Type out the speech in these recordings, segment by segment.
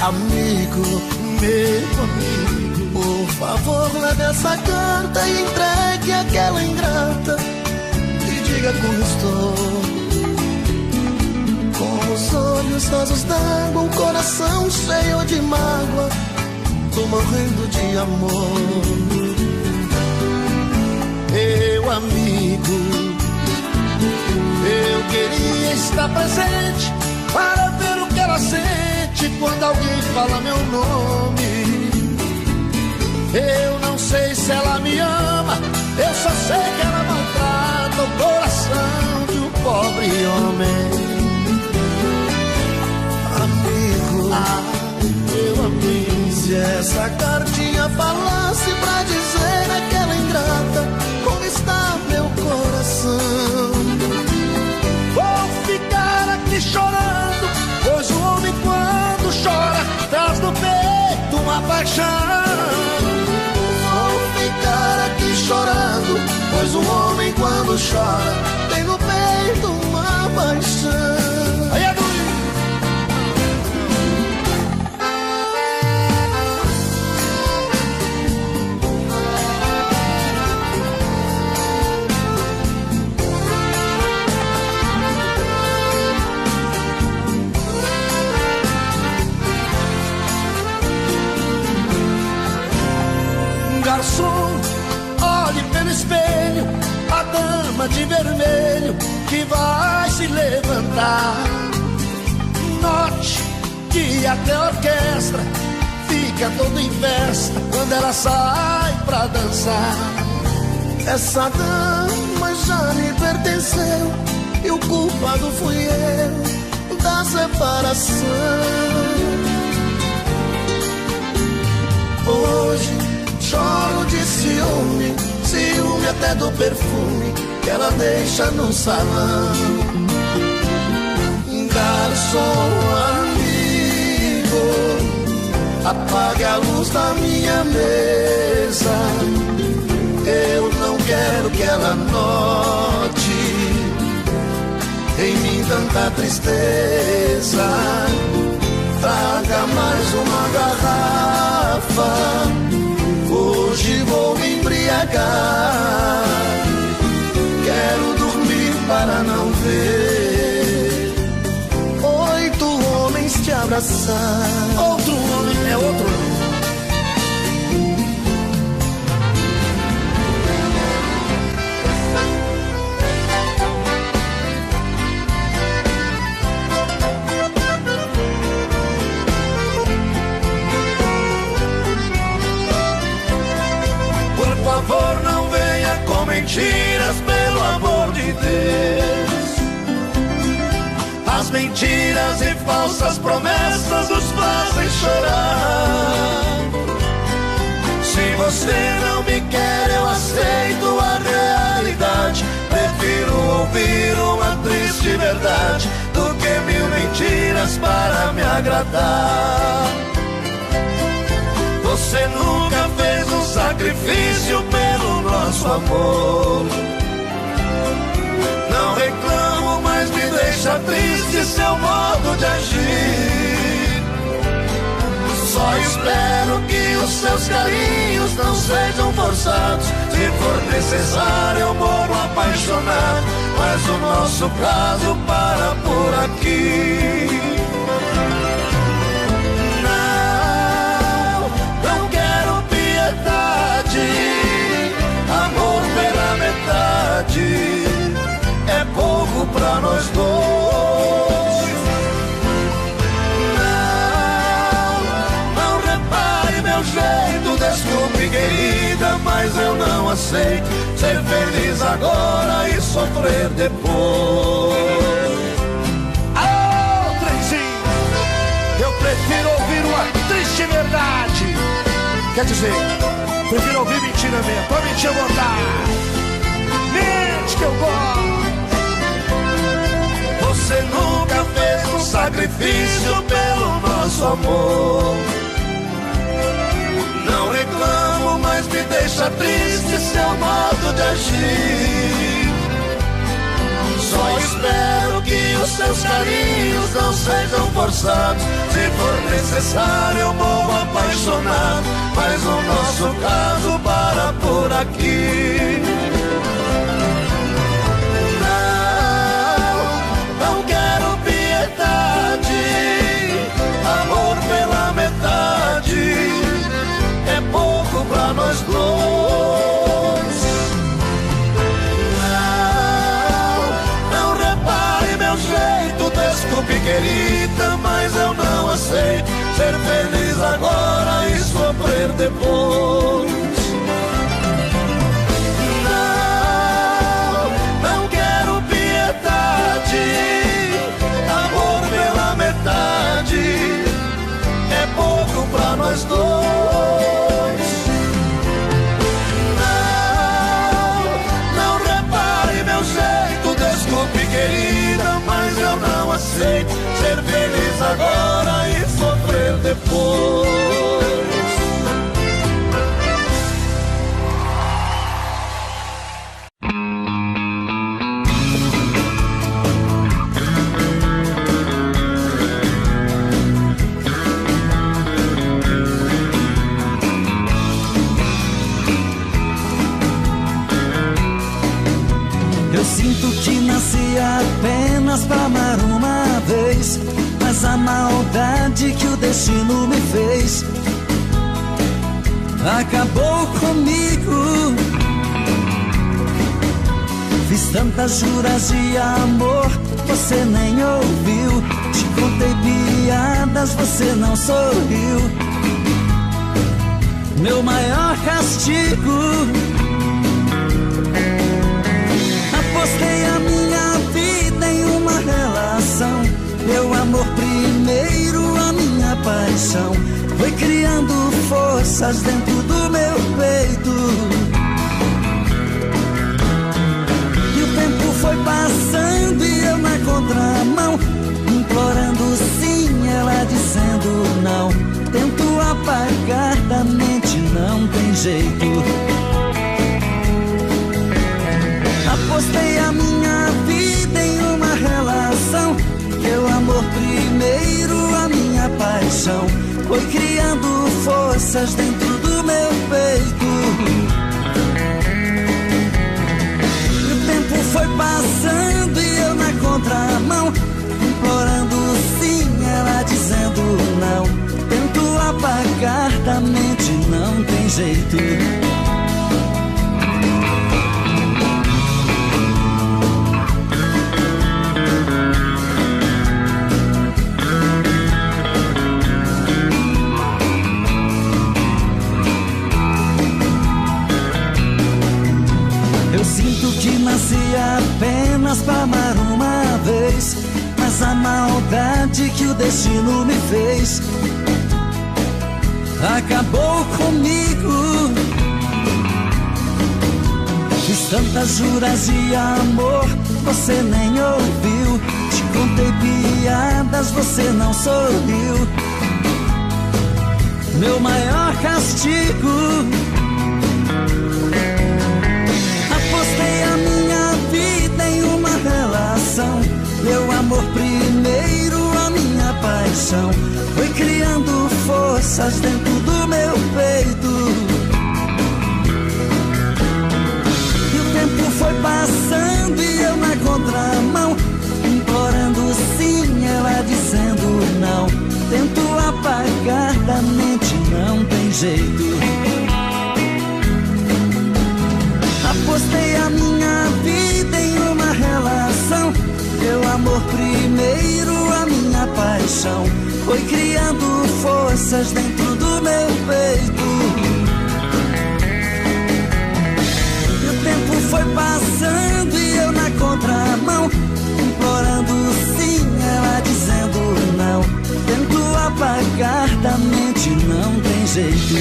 Amigo, meu amigo, por favor, leve essa carta e entregue aquela ingrata e diga como estou. Com os olhos rasos d'água, o coração cheio de mágoa, tô morrendo de amor. Meu amigo, eu queria estar presente para ver o que ela sente quando alguém fala meu nome. Eu não sei se ela me ama, eu só sei que ela maltrata o coração de um pobre homem. Amigo, meu amigo, se essa cartinha falasse pra dizer aquela ingrata como está meu coração, vou ficar aqui chorando, pois o homem quando chora traz no peito uma paixão. Vou ficar aqui chorando, pois o homem quando chora tem no peito uma paixão. Aí, garçom, olhe pelo espelho a dama de vermelho que vai se levantar. Note que até a orquestra fica toda em festa quando ela sai pra dançar. Essa dama já me pertenceu e o culpado fui eu da separação. Hoje choro de ciúme, ciúme até do perfume que ela deixa no salão. Garçom amigo, apague a luz da minha mesa. Eu não quero que ela note em mim tanta tristeza. Traga mais uma garrafa, hoje vou me embriagar. Quero dormir para não ver 8 homens te abraçar. Outro homem é outro homem. Por favor, não venha com mentiras, pelo amor de Deus. As mentiras e falsas promessas nos fazem chorar. Se você não me quer, eu aceito a realidade. Prefiro ouvir uma triste verdade do que 1000 mentiras para me agradar. Você nunca fez um sacrifício pelo nosso amor. Não reclamo, mas me deixa triste seu modo de agir. Só espero que os seus carinhos não sejam forçados. Se for necessário eu morro apaixonado, mas o nosso caso para por aqui. Amor pela metade é pouco pra nós dois. Não repare meu jeito, desculpe querida, mas eu não aceito ser feliz agora e sofrer depois. Ah, trenzinho, eu prefiro ouvir uma triste verdade. Quer dizer, prefiro ouvir mentira mesmo, pra mentir à vontade. Mente que eu gosto. Você nunca fez um sacrifício pelo nosso amor. Não reclamo, mas me deixa triste seu modo de agir. Só espero que os seus carinhos não sejam forçados. Se for necessário eu morro apaixonado, mas o nosso caso para por aqui. Não quero piedade, amor pela metade é pouco pra nós dois. Não repare meu jeito, desculpe querida, mas eu não aceito ser feliz agora e sofrer depois. Não quero piedade, amor pela metade é pouco pra nós dois. Não repare meu jeito, desculpe querida, mas eu não aceito ser feliz agora e sofrer depois. Eu sinto que nasci apenas pra amar uma vez, mas a maldade que o destino me fez acabou comigo. Fiz tantas juras de amor, você nem ouviu. Te contei piadas, você não sorriu. Meu maior castigo, apostei a minha vida em uma relação. Meu amor primeiro, a minha paixão foi criando forças dentro do meu peito. E o tempo foi passando e eu na contramão, implorando sim, ela dizendo não. Tento apagar da mente, não tem jeito. Apostei a minha vida em uma relação. Meu amor primeiro, a minha paixão foi criando forças dentro do meu peito. E o tempo foi passando e eu na contramão, implorando sim, ela dizendo não. Tento apagar da mente, não tem jeito. Eu sinto que nasci apenas pra amar uma vez, mas a maldade que o destino me fez acabou comigo. Fiz tantas juras de amor, você nem ouviu. Te contei piadas, você não sorriu. Meu maior castigo, apostei a minha vida em uma relação. Meu amor primeiro, a minha paixão foi criando forças dentro do meu peito. E o tempo foi passando e eu na contramão, implorando sim, ela dizendo não. Tento apagar da mente, não tem jeito. Apostei a minha vida em uma relação. Meu amor primeiro, a minha paixão foi criando forças dentro do meu peito. E o tempo foi passando e eu na contramão, implorando sim, ela dizendo não. Tento apagar da mente, não tem jeito.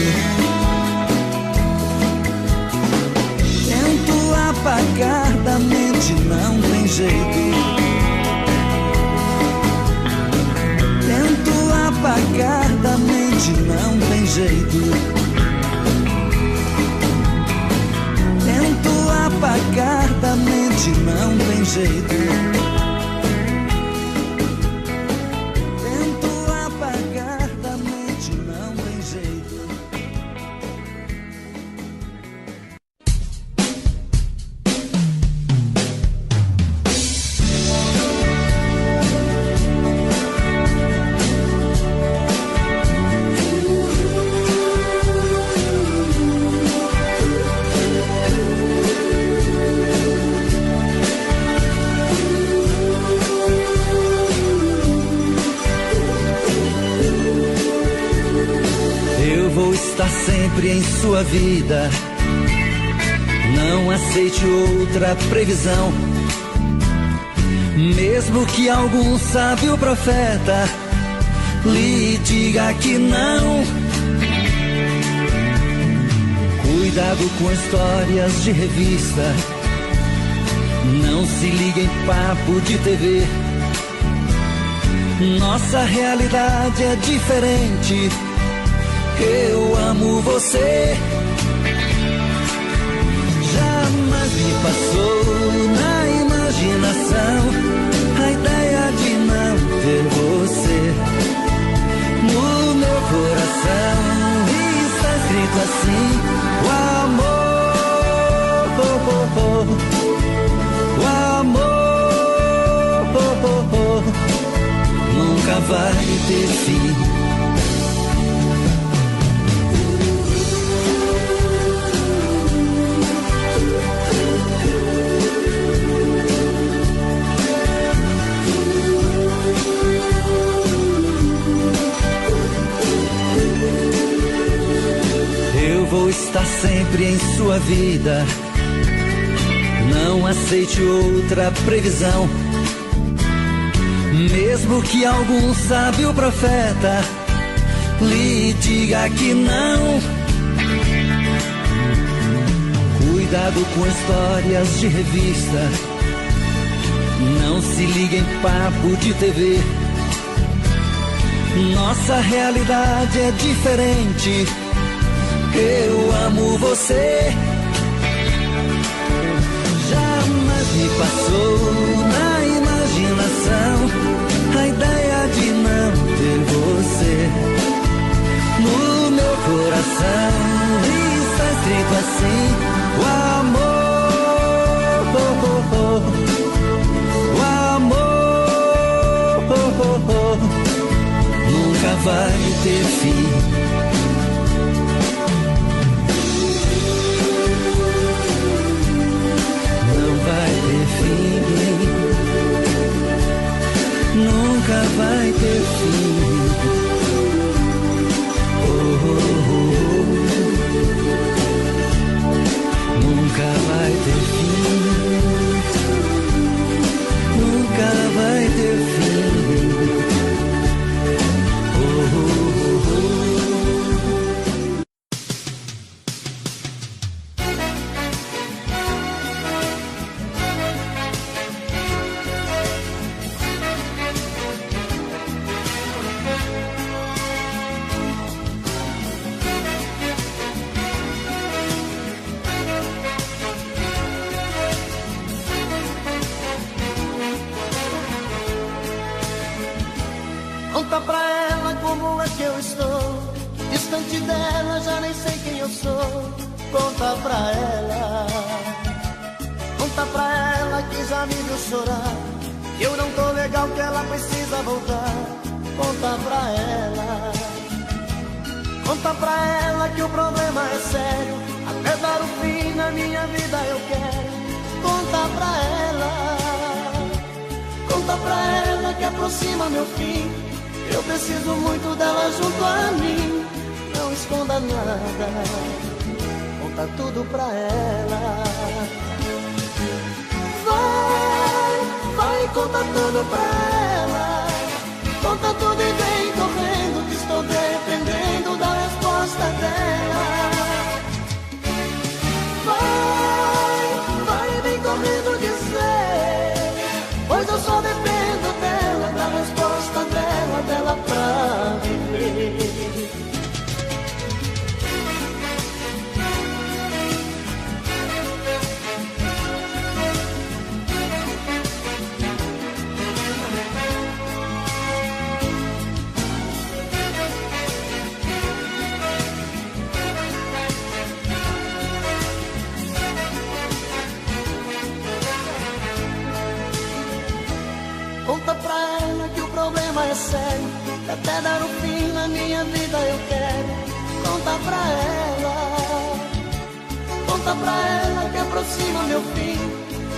Tento apagar da mente, não tem jeito. Tento apagar da mente, não tem jeito. Tento apagar da mente, não tem jeito. estar sempre em sua vida. Não aceite outra previsão, mesmo que algum sábio profeta lhe diga que não. Cuidado com histórias de revista, não se ligue em papo de TV. Nossa realidade é diferente. Eu amo você. Jamais me passou na imaginação a ideia de não ter você. No meu coração está escrito assim: o amor, o amor nunca vai ter fim. Eu vou estar sempre em sua vida. Não aceite outra previsão, mesmo que algum sábio profeta lhe diga que não. Cuidado com histórias de revista, não se ligue em papo de TV. Nossa realidade é diferente. Eu amo você. Jamais me passou na imaginação a ideia de não ter você. No meu coração está escrito assim: o amor, o amor nunca vai ter fim. Nunca vai ter fim. Oh, oh, oh, oh. Nunca vai ter fim. Nunca vai ter fim. Oh, oh, oh, oh. Conta pra ela como é que eu estou, distante dela, já nem sei quem eu sou. Conta pra ela, conta pra ela que já me viu chorar, que eu não tô legal, que ela precisa voltar. Conta pra ela, conta pra ela que o problema é sério, até dar o fim na minha vida eu quero. Conta pra ela, conta pra ela que aproxima meu fim, eu preciso muito dela junto a mim. Não esconda nada, conta tudo pra ela. Vai, conta tudo pra ela. Conta tudo e vem correndo, que estou dependendo da resposta dela. Vai, vem correndo dizer, pois eu só dependo dela, da resposta dela pra viver. Conta pra ela que o problema é sério, que até dar o fim na minha vida eu quero. Conta pra ela, conta pra ela que aproxima meu fim,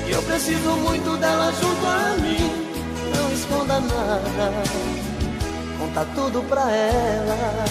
que eu preciso muito dela junto a mim. Não esconda nada, conta tudo pra ela.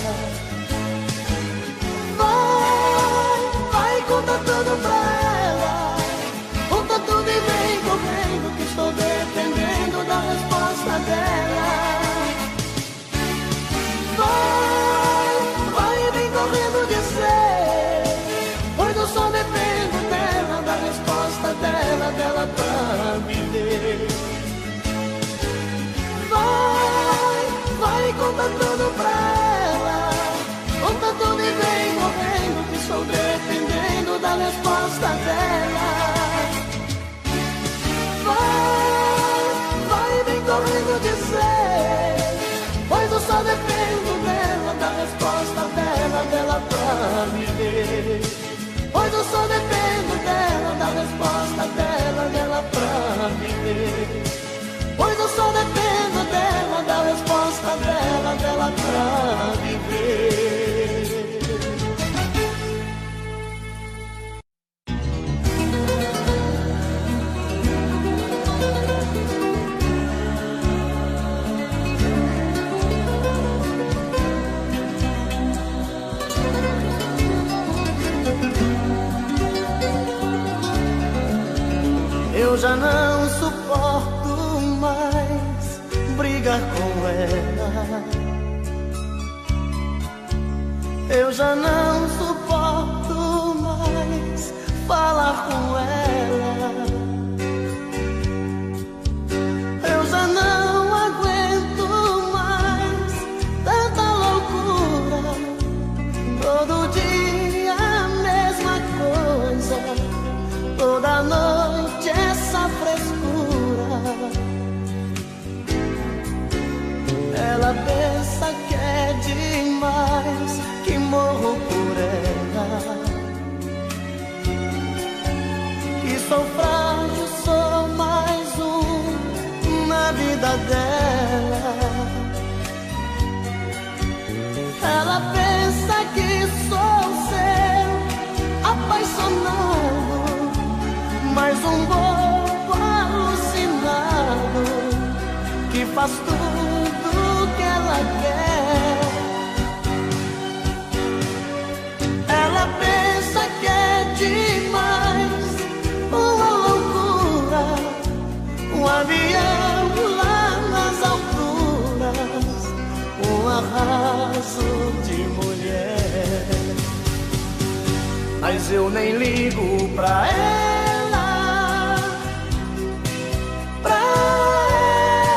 conta tudo pra ela. Conta tudo e vem correndo, que estou dependendo da resposta dela. Vai e vem correndo dizer, pois eu só dependo dela, da resposta dela pra viver. Pois eu só dependo dela, da resposta dela pra viver. Pois eu só dependo dela, da resposta dela pra viver. Eu já não suporto mais brigar com ela. Eu já não suporto mais falar com ela. Eu já não aguento mais tanta loucura. Todo dia a mesma coisa, toda noite essa frescura. Ela pensa que é demais, que morro por ela, que sou frágil, sou mais um na vida dela. Ela pensa que sou seu apaixonado, mais um bobo alucinado, que faz tudo que ela quer. Ela pensa que é demais, uma loucura, um avião lá nas alturas, um arraso de mulher. Mas eu nem ligo pra ela, pra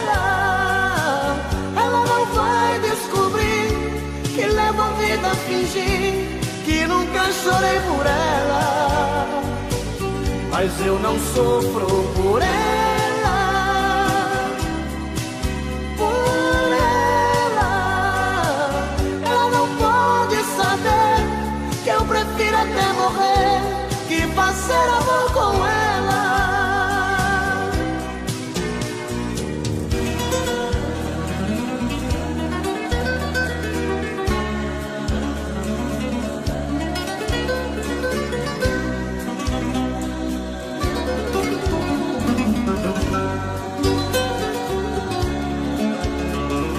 ela. Ela não vai descobrir que levo a vida a fingir que nunca chorei por ela. Mas eu não sofro por ela, por ela. Ela não pode saber que eu prefiro até morrer que fazer amor com ela.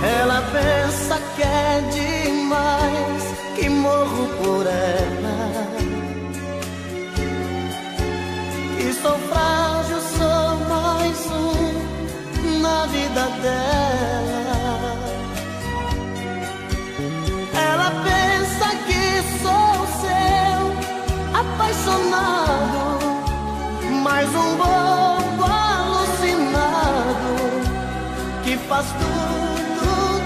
Ela pensa que é demais, que morro por ela, que sou frágil, sou mais um na vida dela. Ela pensa que sou seu apaixonado, mais um bobo alucinado, que faz tudo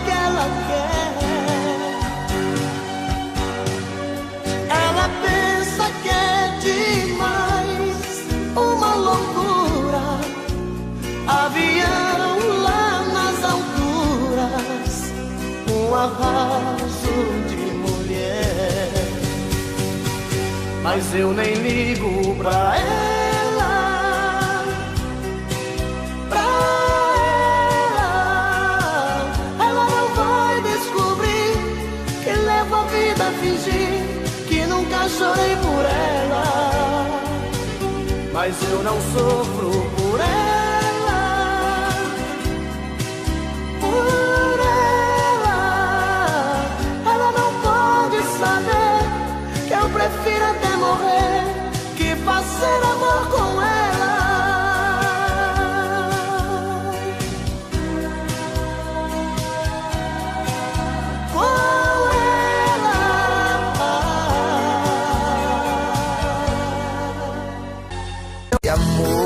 que ela quer. Ela pensa que é demais, uma loucura, avião lá nas alturas, um arraso de mulher. Mas eu nem ligo pra ela, pra ela. Ela não vai descobrir que levo a vida a fingir que nunca chorei por ela. Mas eu não sofro por ela, por ela. Ela não pode saber que eu prefiro até morrer que fazer amor com ela. Amor